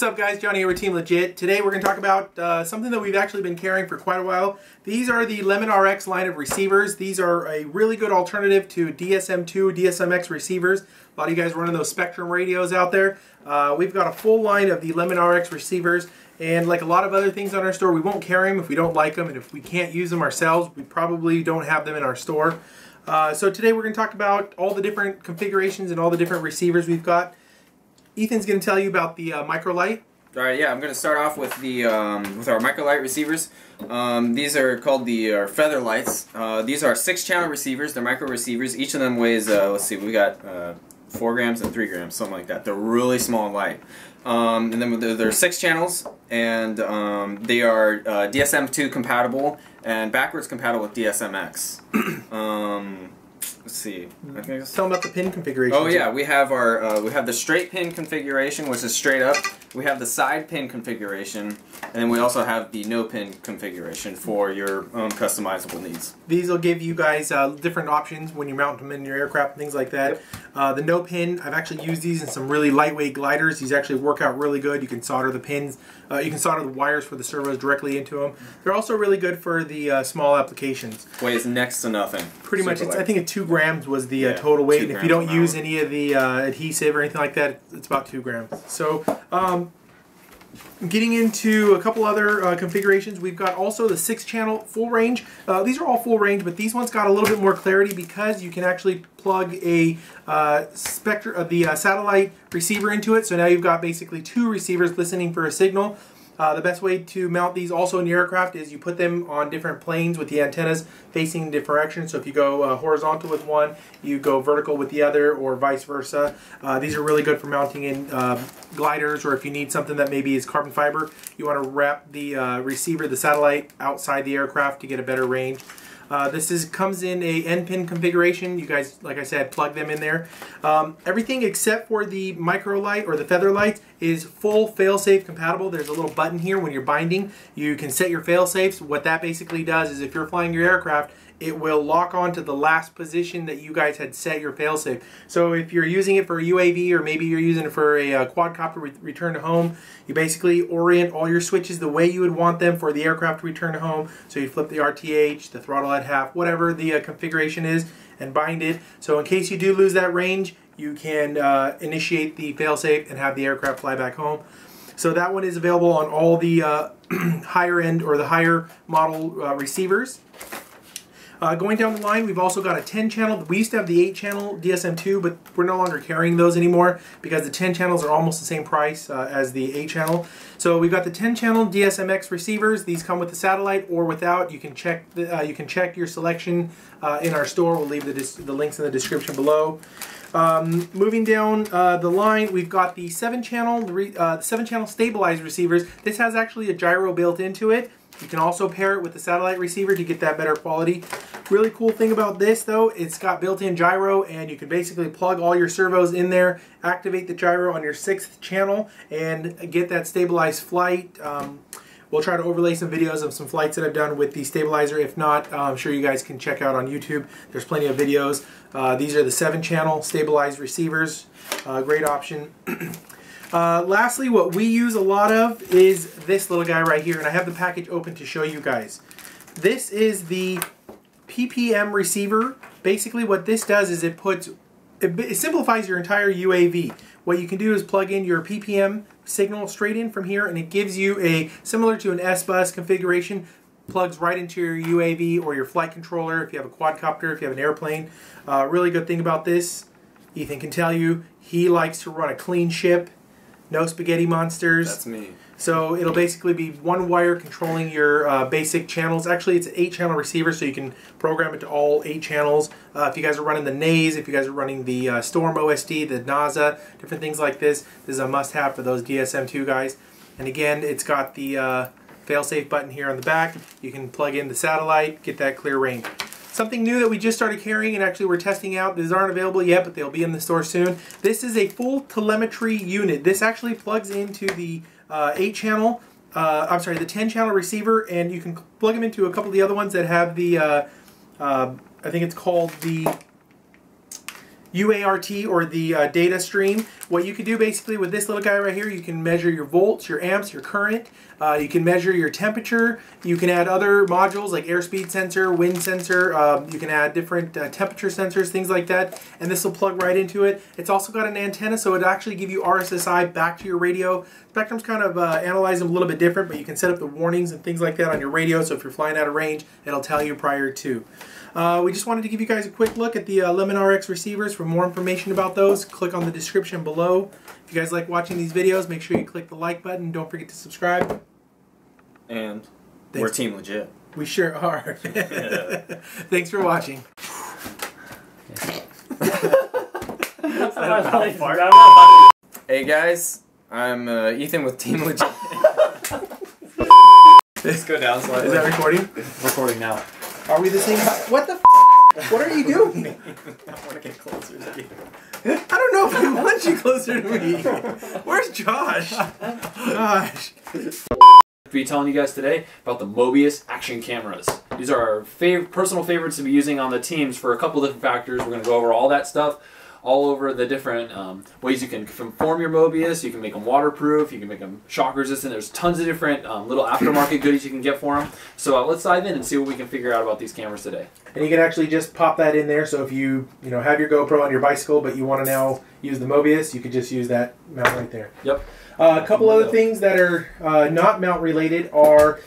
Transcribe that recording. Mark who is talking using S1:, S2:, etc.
S1: What's up guys, Johnny here with Team Legit. Today we're going to talk about something that we've actually been carrying for quite a while. These are the Lemon RX line of receivers. These are a really good alternative to DSM2, DSMX receivers. A lot of you guys running those Spectrum radios out there. We've got a full line of the Lemon RX receivers, and like a lot of other things on our store, we won't carry them if we don't like them, and if we can't use them ourselves, we probably don't have them in our store. So today we're going to talk about all the different configurations and all the different receivers we've got. Ethan's going to tell you about the microlight.
S2: All right, yeah, I'm going to start off with the with our microlight receivers. These are called the feather lights. These are 6-channel receivers. They're micro receivers. Each of them weighs, let's see, we got 4 grams and 3 grams, something like that. They're really small and light. And then they're 6 channels, and they are DSM2 compatible and backwards compatible with DSMX. Let's see.
S1: Tell them about the pin configuration.
S2: Oh yeah, we have our we have the straight pin configuration, which is straight up. We have the side pin configuration, and then we also have the no pin configuration for your own customizable needs.
S1: These will give you guys different options when you mount them in your aircraft and things like that. Yep. The no pin, I've actually used these in some really lightweight gliders. These actually work out really good. You can solder the pins, you can solder the wires for the servos directly into them. They're also really good for the small applications.
S2: Weighs next to nothing.
S1: Pretty much, I think 2 grams was the total weight, and if you don't use any of the adhesive or anything like that, it's about 2 grams. So, getting into a couple other configurations, we've got also the 6-channel full range. These are all full range, but these ones got a little bit more clarity because you can actually plug a satellite receiver into it. So now you've got basically 2 receivers listening for a signal. The best way to mount these also in your aircraft is you put them on different planes with the antennas facing different directions. So if you go horizontal with one, you go vertical with the other, or vice versa. These are really good for mounting in gliders, or if you need something that maybe is carbon fiber, you want to wrap the receiver, the satellite, outside the aircraft to get a better range. This comes in a N-pin configuration. You guys, like I said, plug them in there. Everything except for the micro light or the feather lights is full fail-safe compatible. There's a little button here when you're binding. You can set your fail-safes. What that basically does is if you're flying your aircraft, it will lock on to the last position that you guys had set your failsafe. So if you're using it for a UAV, or maybe you're using it for a quadcopter return to home, you basically orient all your switches the way you would want them for the aircraft to return to home. So you flip the RTH, the throttle at half, whatever the configuration is, and bind it. So in case you do lose that range, you can initiate the failsafe and have the aircraft fly back home. So that one is available on all the higher end or the higher model receivers. Going down the line, we've also got a 10-channel. We used to have the 8-channel DSM2, but we're no longer carrying those anymore because the 10 channels are almost the same price as the 8-channel. So we've got the 10-channel DSMX receivers. These come with the satellite or without. You can check your selection in our store. We'll leave the links in the description below. Moving down the line, we've got the 7-channel stabilized receivers. This has actually a gyro built into it. You can also pair it with the satellite receiver to get that better quality. Really cool thing about this though, it's got built-in gyro, and you can basically plug all your servos in there, activate the gyro on your 6th channel, and get that stabilized flight. We'll try to overlay some videos of some flights that I've done with the stabilizer. If not, I'm sure you guys can check out on YouTube. There's plenty of videos. These are the 7-channel stabilized receivers. Great option. Lastly, what we use a lot of is this little guy right here, and I have the package open to show you guys. This is the PPM receiver. Basically what this does is it simplifies your entire UAV. What you can do is plug in your PPM signal straight in from here, and it gives you similar to an S-Bus configuration, plugs right into your UAV or your flight controller if you have a quadcopter, if you have an airplane. Really good thing about this, Ethan can tell you, he likes to run a clean ship. No spaghetti monsters.
S2: That's me.
S1: So it'll basically be one wire controlling your basic channels. Actually, it's an 8-channel receiver, so you can program it to all 8 channels. If you guys are running the NAS, if you guys are running the Storm OSD, the NASA, different things like this, this is a must-have for those DSM2 guys. And again, it's got the failsafe button here on the back. You can plug in the satellite, get that clear range. Something new that we just started carrying, and actually we're testing out, these aren't available yet, but they'll be in the store soon. This is a full telemetry unit. This actually plugs into the 8-channel, I'm sorry, the 10-channel receiver, and you can plug them into a couple of the other ones that have the, I think it's called the UART, or the data stream. What you can do basically with this little guy right here, you can measure your volts, your amps, your current. You can measure your temperature. You can add other modules like airspeed sensor, wind sensor. You can add different temperature sensors, things like that. And this will plug right into it. It's also got an antenna, so it'll actually give you RSSI back to your radio. Spectrum's kind of analyze them a little bit different, but you can set up the warnings and things like that on your radio. So if you're flying out of range, it'll tell you prior to. We just wanted to give you guys a quick look at the Lemon RX receivers. For more information about those, click on the description below. If you guys like watching these videos, make sure you click the like button. Don't forget to subscribe.
S2: And we're Team Legit.
S1: We sure are. Thanks for watching.
S2: Hey guys, I'm Ethan with Team Legit. Let's go down slightly.
S1: Is that recording?
S3: Recording now.
S1: Are we the same? What the What are you doing?
S2: I want to get closer to you.
S1: I don't know if I want you closer to me. Where's Josh? Gosh.
S3: Be telling you guys today about the Mobius action cameras. These are our personal favorites to be using on the teams for a couple different factors. We're going to go over all that stuff, all over the different ways you can conform your Mobius. You can make them waterproof, you can make them shock resistant. There's tons of different little aftermarket goodies you can get for them. So let's dive in and see what we can figure out about these cameras today.
S1: And you can actually just pop that in there. So if you have your GoPro on your bicycle, but you want to now use the Mobius, you could just use that mount right there.
S3: Yep.
S1: A couple other things that are not mount related are